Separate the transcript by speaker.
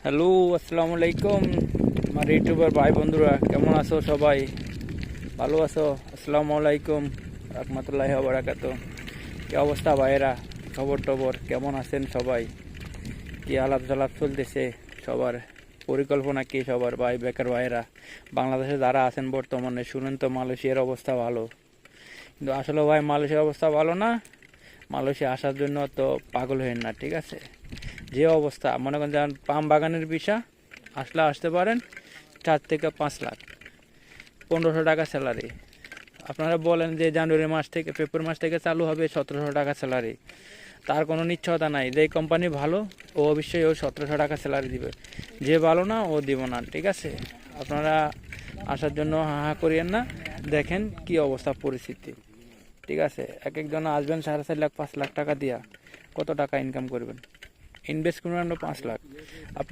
Speaker 1: Hello, আসসালামু আলাইকুম আমার ইউটিউবার ভাই বন্ধুরা, কেমন আছো সবাই? ভালো আছো? আসসালামু আলাইকুম রাহমাতুল্লাহি ওয়া বারাকাতুহু। কি অবস্থা ভাইয়েরা? খবর টবর কেমন আছেন সবাই? কি আলাপ জালাপ চলতেছে সবার? পরিকল্পনা কি সবার? ভাই বেকার ভাইয়েরা বাংলাদেশে যারা আছেন বর্তমানে, শুনেন তো মালয়েশিয়ার অবস্থা ভালো, কিন্তু আসলে ভাই মালয়েশিয়ার অবস্থা ভালো না। মালয়েশিয়া আসার জন্য তো পাগল হয়েন না, ঠিক আছে? যে অবস্থা, মনে করেন যেমন পাম বাগানের বিষয় আসলে আসতে পারেন, 4 থেকে 5 লাখ, 1500 টাকা স্যালারি। আপনারা বলেন যে জানুয়ারি মাস থেকে ফেব্রুয়ারি মাস থেকে চালু হবে 1700 টাকা স্যালারি, তার কোনো নিশ্চয়তা নাই। যে কোম্পানি ভালো ও অবশ্যই ও 1700 টাকা স্যালারি দিবে, যে ভালো না ও দিব না, ঠিক আছে? আপনারা আসার জন্য হা করিয়েন না, দেখেন কি অবস্থা পরিস্থিতি, ঠিক আছে? এক একজন আসবেন 4.5 লাখ 5 লাখ টাকা দিয়া, কত টাকা ইনকাম করবেন? ইনভেস্ট করবেন 5 লাখ।